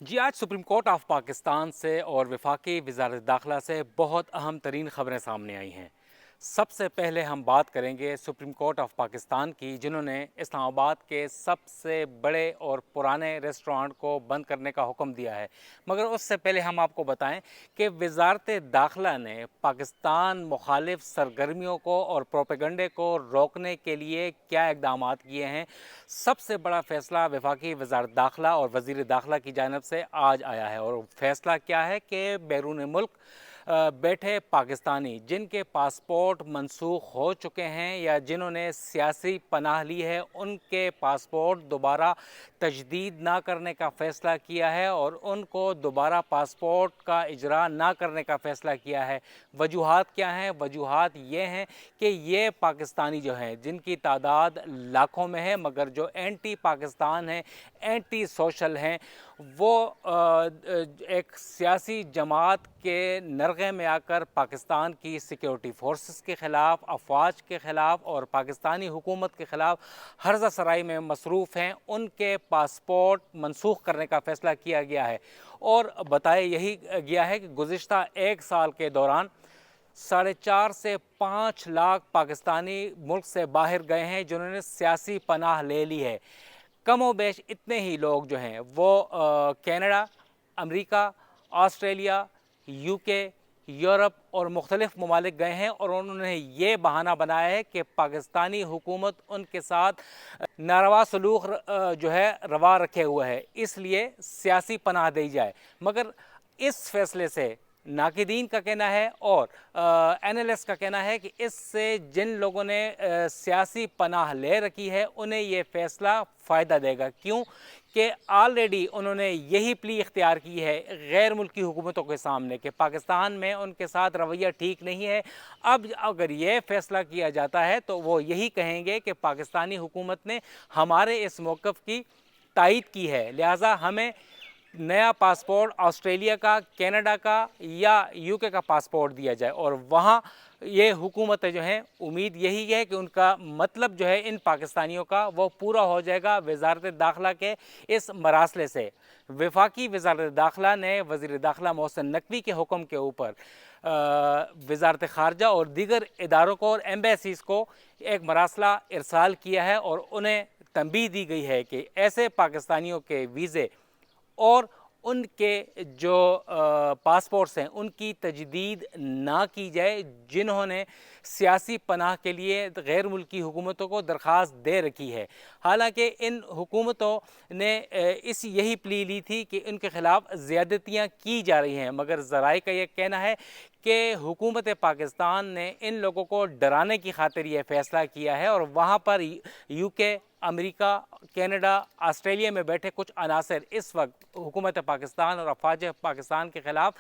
जी, आज supreme court of Pakistan से और वफाकी वज़ारत दाखिला से बहुत अहम तरीन ख़बरें सामने आई हैं। सबसे पहले हम बात करेंगे सुप्रीम कोर्ट ऑफ पाकिस्तान की, जिन्होंने इस्लामाबाद के सबसे बड़े और पुराने रेस्टोरेंट को बंद करने का हुक्म दिया है। मगर उससे पहले हम आपको बताएं कि वज़ारत दाखिला ने पाकिस्तान मुखालिफ सरगर्मियों को और प्रोपेगंडे को रोकने के लिए क्या इक़दामात किए हैं। सबसे बड़ा फ़ैसला वफाकी वज़ारत दाखिला और वज़ीर दाखिला की जानिब से आज आया है, और फ़ैसला क्या है कि बैरून मुल्क बैठे पाकिस्तानी जिनके पासपोर्ट मनसूख हो चुके हैं या जिन्होंने सियासी पनाह ली है, उनके पासपोर्ट दोबारा तजदीद ना करने का फ़ैसला किया है और उनको दोबारा पासपोर्ट का इजरा ना करने का फ़ैसला किया है। वजूहात क्या हैं? वजूहात ये हैं कि ये पाकिस्तानी जो हैं, जिनकी तादाद लाखों में है, मगर जो एंटी पाकिस्तान हैं, एंटी सोशल हैं, वो एक सियासी जमात के नरगे में आकर पाकिस्तान की सिक्योरिटी फोर्सेस के ख़िलाफ़, अफवाज के ख़िलाफ़ और पाकिस्तानी हुकूमत के ख़िलाफ़ हर्ज़ा सराई में मसरूफ़ हैं, उनके पासपोर्ट मनसूख करने का फ़ैसला किया गया है। और बताया यही गया है कि गुज़िश्ता एक साल के दौरान 4.5 से 5 लाख पाकिस्तानी मुल्क से बाहर गए हैं, जिन्होंने सियासी पनाह ले ली है। कम व बेश इतने ही लोग जो हैं वो Canada, America, Australia, UK, Europe और मुख्तलिफ़ ममालिक गए हैं, और उन्होंने ये बहाना बनाया है कि पाकिस्तानी हुकूमत उनके साथ नारवा सलूक जो है रवा रखे हुए है, इसलिए सियासी पनाह दी जाए। मगर इस फैसले से नाकिदीन का कहना है और एनालिस्ट का कहना है कि इससे जिन लोगों ने सियासी पनाह ले रखी है, उन्हें ये फ़ैसला फ़ायदा देगा। क्यों कि ऑलरेडी उन्होंने यही प्ली इख्तियार की है गैर मुल्की हुकूमतों के सामने कि पाकिस्तान में उनके साथ रवैया ठीक नहीं है। अब अगर ये फ़ैसला किया जाता है तो वो यही कहेंगे कि पाकिस्तानी हुकूमत ने हमारे इस मौक़िफ़ की तायीद की है, लिहाजा हमें नया पासपोर्ट ऑस्ट्रेलिया का, कनाडा का या यूके का पासपोर्ट दिया जाए। और वहाँ ये हुकूमतें जो हैं, उम्मीद यही है कि उनका मतलब जो है इन पाकिस्तानियों का वो पूरा हो जाएगा वज़ारत दाखिला के इस मरासले से। वफाकी वज़ारत दाखिला ने वज़ीर दाखिला मोहसिन नकवी के हुक्म के ऊपर वज़ारत ख़ारजा और दीगर इदारों को और एम्बेसीज़ को एक मरासला इरसाल किया है, और उन्हें तंबीह दी गई है कि ऐसे पाकिस्तानियों के वीज़े और उनके जो पासपोर्ट्स हैं, उनकी तजदीद ना की जाए, जिन्होंने सियासी पनाह के लिए गैर मुल्की हुकूमतों को दरख्वास्त दे रखी है। हालांकि इन हुकूमतों ने यही प्ली ली थी कि इनके ख़िलाफ़ ज़्यादतियाँ की जा रही हैं, मगर ज़राए का ये कहना है कि हुकूमत पाकिस्तान ने इन लोगों को डराने की खातिर ये फ़ैसला किया है, और वहाँ पर यूके, अमेरिका, कनाडा, ऑस्ट्रेलिया में बैठे कुछ अनासर इस वक्त हुकूमत पाकिस्तान और अफवाज पाकिस्तान के ख़िलाफ़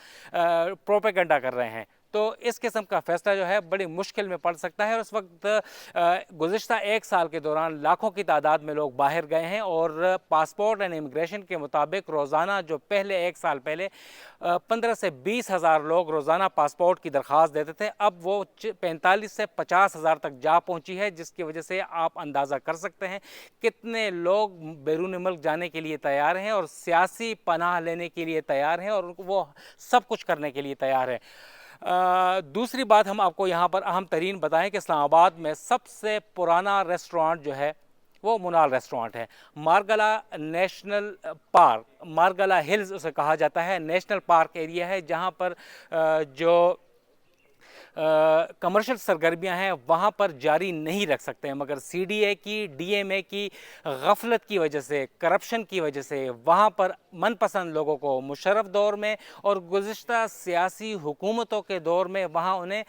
प्रोपेगेंडा कर रहे हैं। तो इस किस्म का फ़ैसला जो है बड़ी मुश्किल में पड़ सकता है, और उस वक्त गुज़िश्ता एक साल के दौरान लाखों की तादाद में लोग बाहर गए हैं, और पासपोर्ट एंड इमिग्रेशन के मुताबिक रोज़ाना जो पहले एक साल पहले 15 से 20 हज़ार लोग रोज़ाना पासपोर्ट की दरख्वास्त देते थे, अब वो 45 से 50 हज़ार तक जा पहुंची है, जिसकी वजह से आप अंदाज़ा कर सकते हैं कितने लोग बैरून मुल्क जाने के लिए तैयार हैं और सियासी पनाह लेने के लिए तैयार हैं, और वो सब कुछ करने के लिए तैयार हैं। दूसरी बात हम आपको यहाँ पर अहम तरीन बताएं कि इस्लामाबाद में सबसे पुराना रेस्टोरेंट जो है वो मुनाल रेस्टोरेंट है। Margalla national park, Margalla hills उसे कहा जाता है, नेशनल पार्क एरिया है, जहाँ पर जो कमर्शियल सरगर्मियाँ हैं वहाँ पर जारी नहीं रख सकते हैं, मगर CDA की, DMA की गफलत की वजह से, करप्शन की वजह से वहाँ पर मनपसंद लोगों को मुशर्रफ दौर में और गुज़िश्ता सियासी हुकूमतों के दौर में वहाँ उन्हें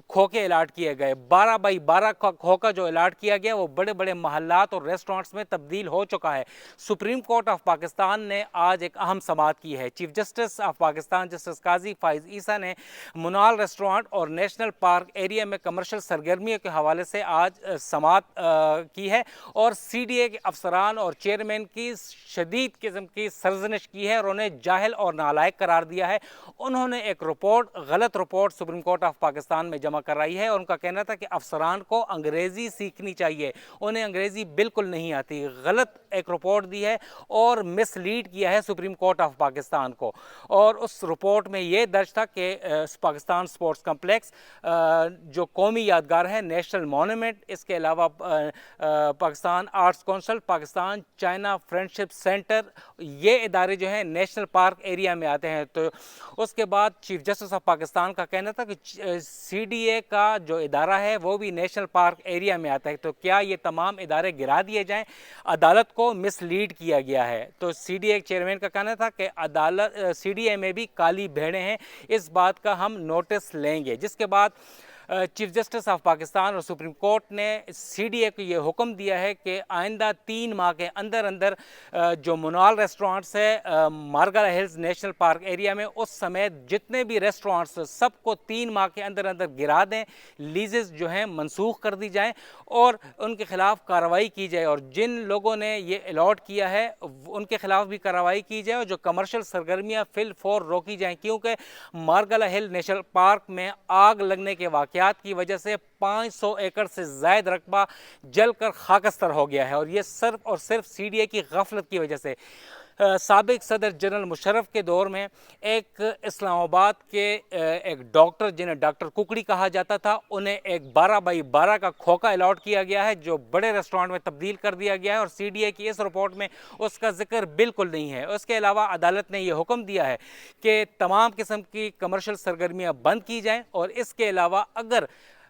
खोखे अलाट किए गए। 12 बाई 12 का खोखा जो अलाट किया गया वो बड़े बड़े महल्लात और रेस्टोरेंट्स में तब्दील हो चुका है। सुप्रीम कोर्ट ऑफ पाकिस्तान ने आज एक अहम समाअत की है। Chief justice of Pakistan justice Qazi Faez Isa ने मुनाल रेस्टोरेंट रेस्टोरेंट और नेशनल पार्क एरिया में कमर्शियल सरगर्मियों के हवाले से आज समाअत की है और CDA के अफसरान और चेयरमैन की शदीद किस्म की सरजनिश की है और उन्हें जाहिल और नालायक करार दिया है। उन्होंने एक रिपोर्ट, गलत report supreme court of Pakistan में जमा कराई है और उनका कहना था कि अफसरान को अंग्रेज़ी सीखनी चाहिए, उन्हें अंग्रेज़ी बिल्कुल नहीं आती। गलत एक रिपोर्ट दी है और मिसलीड किया है सुप्रीम कोर्ट ऑफ पाकिस्तान को। और उस रिपोर्ट में ये दर्ज था कि पाकिस्तान स्पोर्ट्स कम्प्लेक्स जो कौमी यादगार है, नेशनल मॉन्यूमेंट, इसके अलावा Pakistan arts council, Pakistan China friendship centre, ये इदारे जो हैं नेशनल पार्क एरिया में आते हैं। तो उसके बाद चीफ जस्टिस ऑफ पाकिस्तान का कहना था कि CDA का जो इदारा है वो भी नेशनल पार्क एरिया में आता है, तो क्या ये तमाम इदारे गिरा दिए जाएं? अदालत को मिसलीड किया गया है। तो CDA चेयरमैन का कहना था कि अदालत CDA में भी काली भेड़ें हैं, इस बात का हम नोटिस लेंगे। जिसके बाद चीफ जस्टिस ऑफ पाकिस्तान और सुप्रीम कोर्ट ने CDA को ये हुक्म दिया है कि आइंदा 3 माह के अंदर अंदर जो मुनाल रेस्टोरेंट्स है मारगाला हिल्स नेशनल पार्क एरिया में, उस समय जितने भी रेस्टोरेंट्स सबको 3 माह के अंदर अंदर गिरा दें, लीजेस जो हैं मनसूख कर दी जाएं और उनके खिलाफ कार्रवाई की जाए और जिन लोगों ने ये अलॉट किया है उनके खिलाफ भी कार्रवाई की जाए और जो कमर्शियल सरगर्मियाँ फिल फौर रोकी जाएँ, क्योंकि मारगाला हिल नेशनल पार्क में आग लगने के वाक़यात की वजह से 500 एकड़ से ज़ायद रकबा जलकर खाकस्तर हो गया है और ये सिर्फ और सिर्फ CDA की गफलत की वजह से। साबिक सदर जनरल मुशर्रफ के दौर में एक इस्लामाबाद के एक डॉक्टर, जिन्हें डॉक्टर कुकड़ी कहा जाता था, उन्हें एक 12x12 का खोखा अलॉट किया गया है जो बड़े रेस्टोरेंट में तब्दील कर दिया गया है और CDA की इस रिपोर्ट में उसका जिक्र बिल्कुल नहीं है। उसके अलावा अदालत ने यह हुक्म दिया है कि तमाम किस्म की कमर्शियल सरगर्मियाँ बंद की जाएँ और इसके अलावा अगर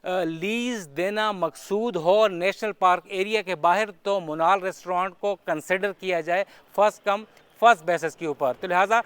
लीज़ देना मकसूद हो नेशनल पार्क एरिया के बाहर तो मुनाल रेस्टोरेंट को कंसिडर किया जाए फर्स्ट कम फर्स्ट बेसिस के ऊपर। तो लिहाजा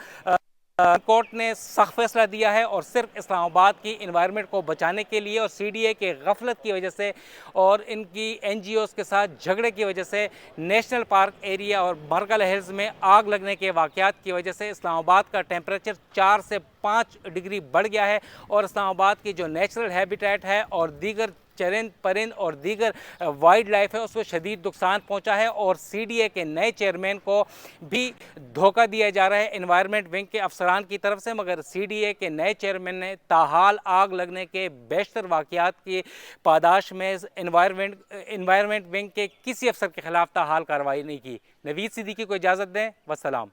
कोर्ट ने सख्त फैसला दिया है और सिर्फ इस्लामाबाद की इन्वायरमेंट को बचाने के लिए और CDA के गफलत की वजह से और इनकी NGOs के साथ झगड़े की वजह से नेशनल पार्क एरिया और मारगाला हिल्स में आग लगने के वाक़यात की वजह से इस्लामाबाद का टेम्परेचर 4 से 5 डिग्री बढ़ गया है और इस्लामाबाद की जो नेचुरल हैबिटेट है और दीगर चरिंद परिंद और दीगर वाइल्ड लाइफ है उसको शदीद नुकसान पहुंचा है और CDA के नए चेयरमैन को भी धोखा दिया जा रहा है एनवायरनमेंट विंग के अफसरान की तरफ से, मगर CDA के नए चेयरमैन ने ताहाल आग लगने के बेशतर वाक़यात की पादाश में एनवायरनमेंट विंग के किसी अफसर के खिलाफ ताहाल कार्रवाई नहीं की। नवीद सिद्दीकी को इजाज़त दें, वस्सलाम।